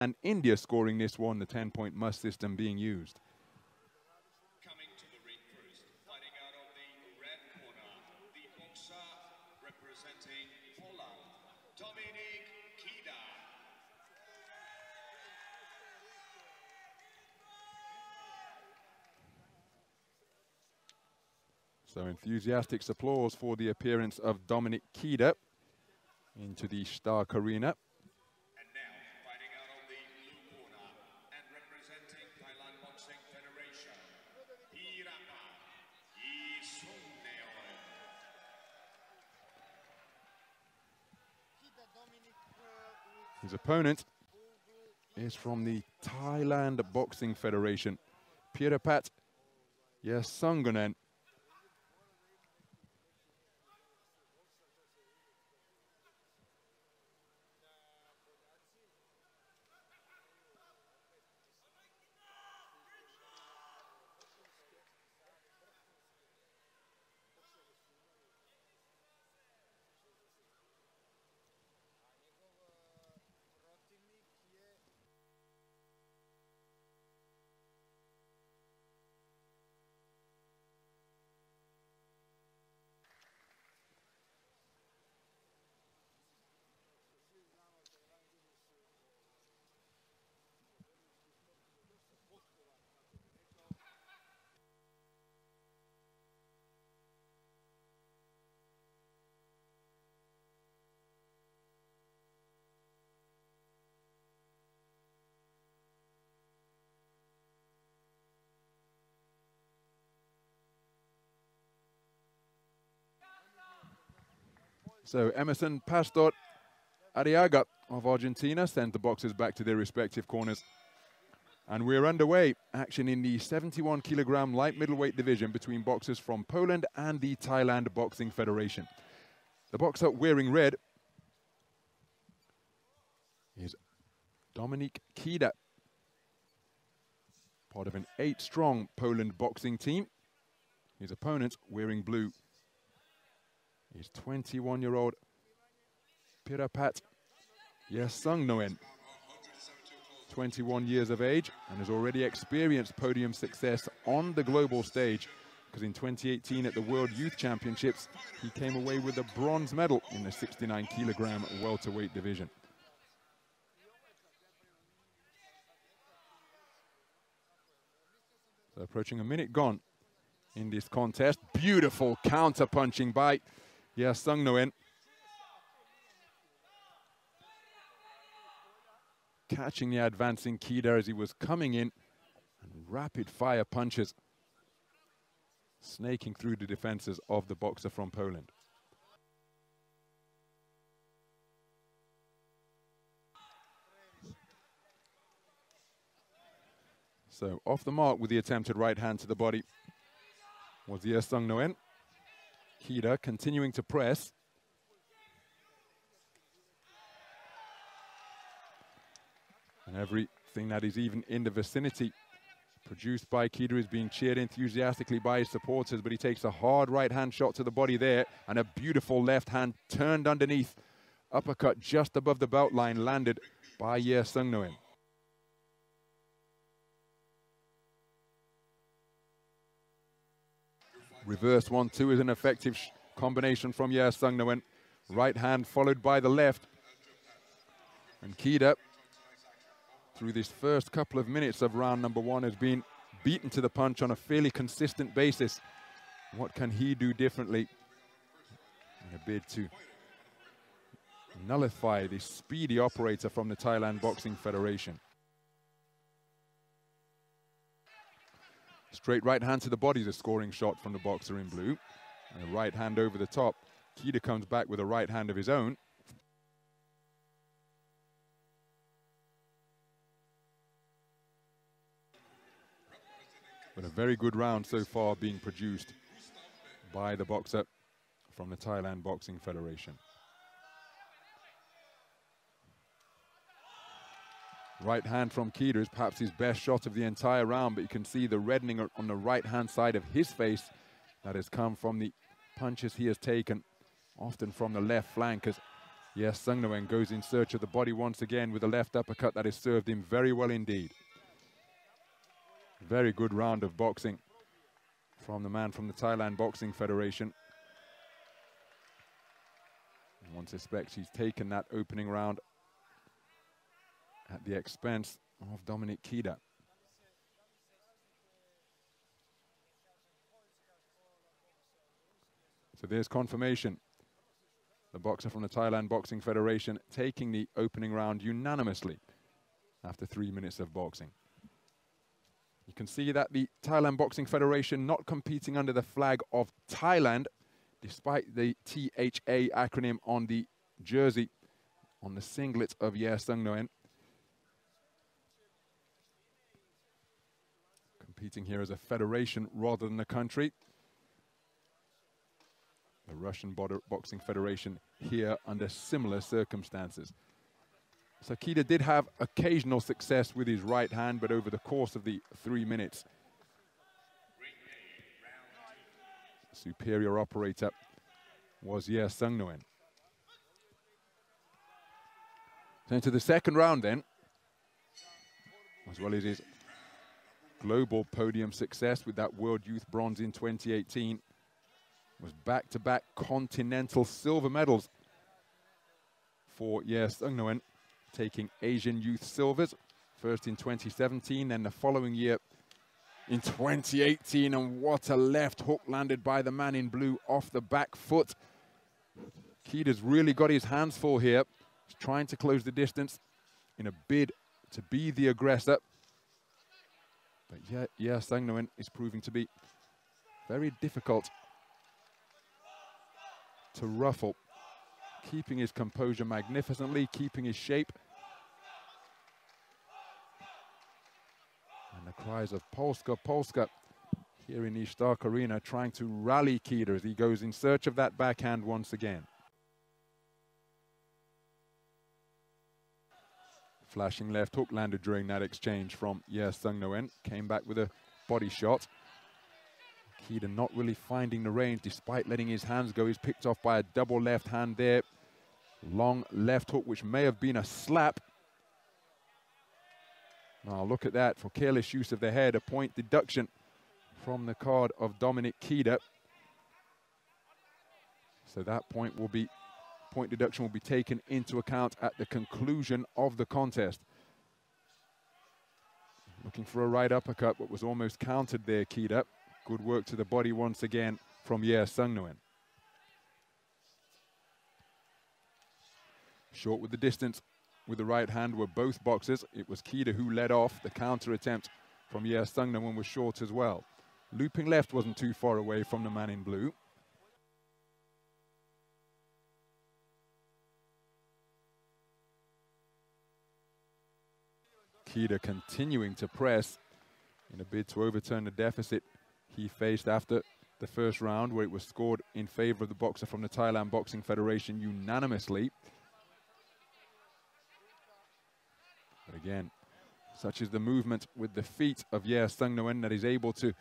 and India scoring this one, the 10-point must system being used. Coming to the ring first, fighting out of the red corner, the boxer representing Poland, Dominik Kida. So enthusiastic applause for the appearance of Dominik Kida into the Stark Arena. And now, fighting out of the blue corner and representing Thailand Boxing Federation, Peerapat, Yeasungnoen. His opponent is from the Thailand Boxing Federation, Peerapat, Yeasungnoen. So Emerson Pastor Arriaga of Argentina sent the boxers back to their respective corners. And we're underway. Action in the 71 kilogram light middleweight division between boxers from Poland and the Thailand Boxing Federation. The boxer wearing red is Dominik Kida, part of an 8-strong Poland boxing team. His opponent wearing blue is 21-year-old Peerapat Yeasungnoen, 21 years of age, and has already experienced podium success on the global stage, because in 2018 at the World Youth Championships, he came away with a bronze medal in the 69 kilogram welterweight division. So approaching a minute gone in this contest. Beautiful counter-punching by Yeasungnoen. Catching the advancing Kida as he was coming in, and rapid-fire punches snaking through the defenses of the boxer from Poland. So off the mark with the attempted right hand to the body was Yeasungnoen. Kida continuing to press. And everything that is even in the vicinity produced by Kida is being cheered enthusiastically by his supporters, but he takes a hard right hand shot to the body there, and a beautiful left hand turned underneath. Uppercut just above the belt line landed by Yeasungnoen. Reverse 1-2 is an effective combination from Yeasungnoen. Right hand followed by the left. And Kida, through this first couple of minutes of round number 1, has been beaten to the punch on a fairly consistent basis. What can he do differently in a bid to nullify the speedy operator from the Thailand Boxing Federation? Straight right hand to the body is a scoring shot from the boxer in blue. And a right hand over the top. Kida comes back with a right hand of his own. But a very good round so far being produced by the boxer from the Thailand Boxing Federation. Right hand from Kida is perhaps his best shot of the entire round, but you can see the reddening on the right-hand side of his face that has come from the punches he has taken, often from the left flank, as Yeasungnoen goes in search of the body once again with a left uppercut that has served him very well indeed. Very good round of boxing from the man from the Thailand Boxing Federation. And one suspects he's taken that opening round at the expense of Dominik Kida. So there's confirmation. The boxer from the Thailand Boxing Federation taking the opening round unanimously after 3 minutes of boxing. You can see that the Thailand Boxing Federation not competing under the flag of Thailand, despite the THA acronym on the jersey, on the singlet of Yeasungnoen. Competing here as a federation rather than a country. The Russian Boxing Federation here under similar circumstances. So Kida did have occasional success with his right hand, but over the course of the 3 minutes, superior operator was Yeasungnoen. So into the second round then, as well as his global podium success with that World Youth Bronze in 2018, was back-to-back continental silver medals for Yeasungnoen, taking Asian Youth Silvers, first in 2017, then the following year in 2018, and what a left hook landed by the man in blue off the back foot. Kida's really got his hands full here. He's trying to close the distance in a bid to be the aggressor. But yeah, Yeasungnoen is proving to be very difficult to ruffle, keeping his composure magnificently, keeping his shape. And the cries of Polska, Polska here in the Stark Arena, trying to rally Kida as he goes in search of that backhand once again. Flashing left hook landed during that exchange from Yeasungnoen, came back with a body shot. Kida not really finding the range despite letting his hands go. He's picked off by a double left hand there. Long left hook, which may have been a slap. Now look at that, for careless use of the head, a point deduction from the card of Dominik Kida. So that point deduction will be taken into account at the conclusion of the contest. Looking for a right uppercut, but was almost countered there, Kida. Good work to the body once again from Yeasungnoen. Short with the distance with the right hand were both boxers. It was Kida who led off. The counter attempt from Yeasungnoen was short as well. Looping left wasn't too far away from the man in blue. Kida continuing to press in a bid to overturn the deficit he faced after the first round, where it was scored in favor of the boxer from the Thailand Boxing Federation unanimously. But again, such is the movement with the feet of Yeasungnoen that he's able to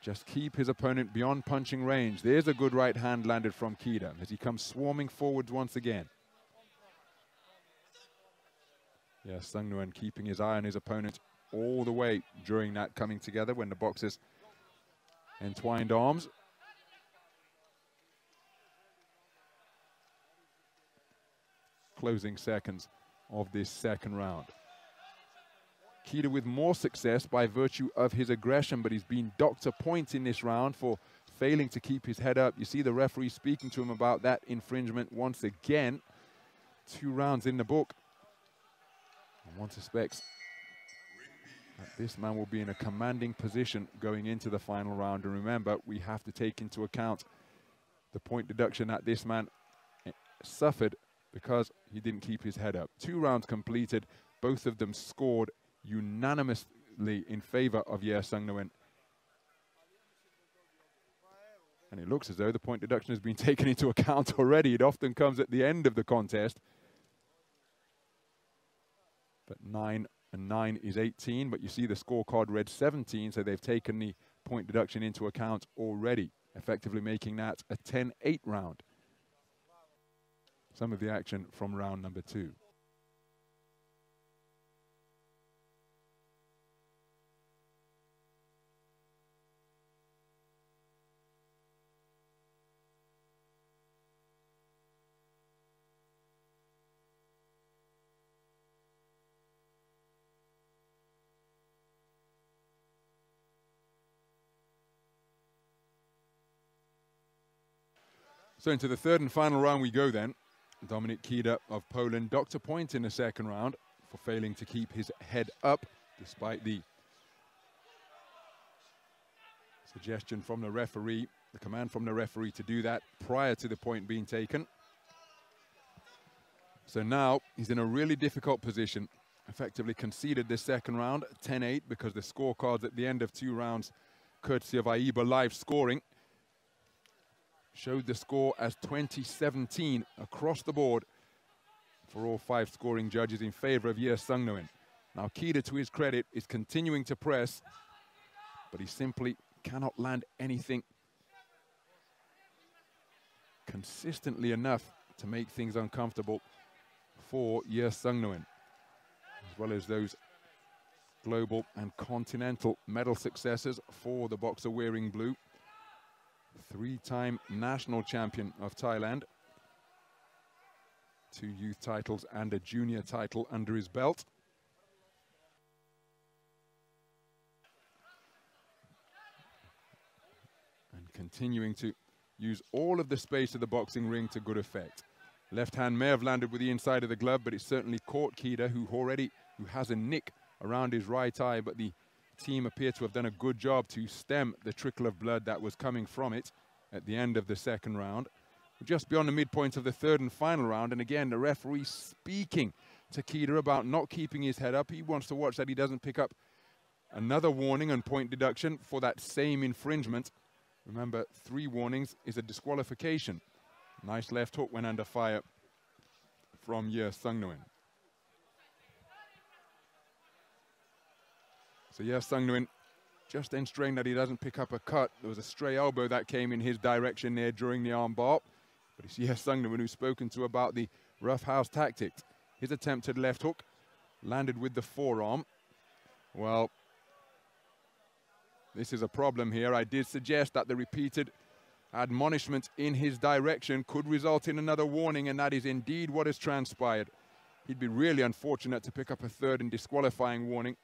just keep his opponent beyond punching range. There's a good right hand landed from Kida as he comes swarming forwards once again. Yeasungnoen keeping his eye on his opponent all the way during that coming together when the boxers entwined arms. Closing seconds of this second round. Kida with more success by virtue of his aggression, but he's been docked a point in this round for failing to keep his head up. You see the referee speaking to him about that infringement once again. 2 rounds in the book. And one suspects that this man will be in a commanding position going into the final round. And remember, we have to take into account the point deduction that this man suffered because he didn't keep his head up. 2 rounds completed, both of them scored unanimously in favor of Yeasungnoen. And it looks as though the point deduction has been taken into account already. It often comes at the end of the contest. But 9 and 9 is 18, but you see the scorecard read 17, so they've taken the point deduction into account already, effectively making that a 10-8 round. some of the action from round number 2. So into the third and final round we go then. Dominik Kida of Poland docked a point in the second round for failing to keep his head up, despite the suggestion from the referee, the command from the referee to do that prior to the point being taken. So now he's in a really difficult position. Effectively conceded this second round, 10-8, because the scorecards at the end of 2 rounds, courtesy of AIBA Live Scoring, showed the score as 20-17 across the board for all 5 scoring judges in favor of Yeasungnoen. Now Kida, to his credit, is continuing to press, but he simply cannot land anything consistently enough to make things uncomfortable for Yeasungnoen, as well as those global and continental medal successes for the boxer wearing blue. 3-time national champion of Thailand, 2 youth titles and a junior title under his belt. And continuing to use all of the space of the boxing ring to good effect. Left hand may have landed with the inside of the glove, but it certainly caught Kida, who has a nick around his right eye, but the team appear to have done a good job to stem the trickle of blood that was coming from it at the end of the second round. We're just beyond the midpoint of the third and final round, and again the referee speaking to Kida about not keeping his head up. He wants to watch that he doesn't pick up another warning and point deduction for that same infringement. Remember, 3 warnings is a disqualification. Nice left hook went under fire from Yeasungnoen. So Yeasungnoen just ensuring that he doesn't pick up a cut. There was a stray elbow that came in his direction there during the arm bar. But it's Yeasungnoen who's spoken to about the roughhouse tactics. His attempted left hook landed with the forearm. Well, this is a problem here. I did suggest that the repeated admonishment in his direction could result in another warning, and that is indeed what has transpired. He'd be really unfortunate to pick up a third and disqualifying warning.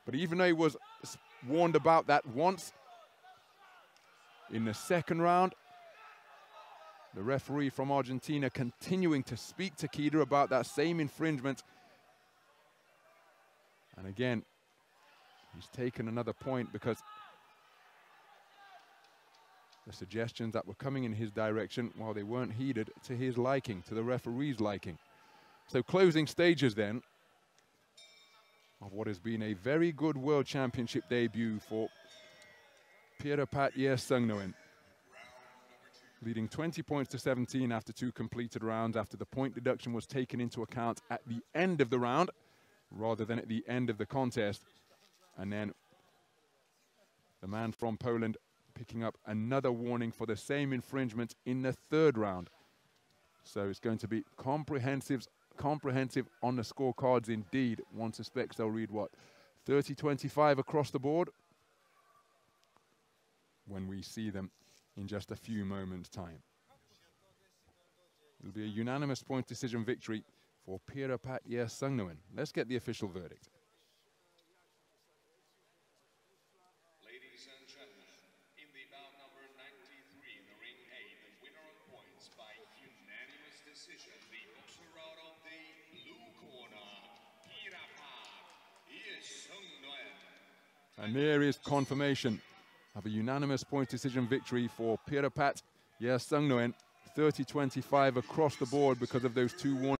But even though he was warned about that once, in the second round, the referee from Argentina continuing to speak to Kida about that same infringement. And again, he's taken another point because the suggestions that were coming in his direction, while they weren't heeded to his liking, to the referee's liking. So closing stages then of what has been a very good World Championship debut for Peerapat Yeasungnoen, leading 20 points to 17 after 2 completed rounds, after the point deduction was taken into account at the end of the round rather than at the end of the contest. And then the man from Poland picking up another warning for the same infringement in the third round. So it's going to be comprehensive on the scorecards indeed. One suspects they'll read what, 30-25 across the board when we see them in just a few moments' time. It'll be a unanimous point decision victory for Peerapat Yeasungnoen. Let's get the official verdict. Ladies and gentlemen, in the bout number 93 in the ring A, the winner on points by unanimous decision, the boxer out of the blue corner, Peerapat Yeasungnoen. And there is confirmation of a unanimous point decision victory for Peerapat Yeasungnoen, 30-25 across the board because of those 2 warnings.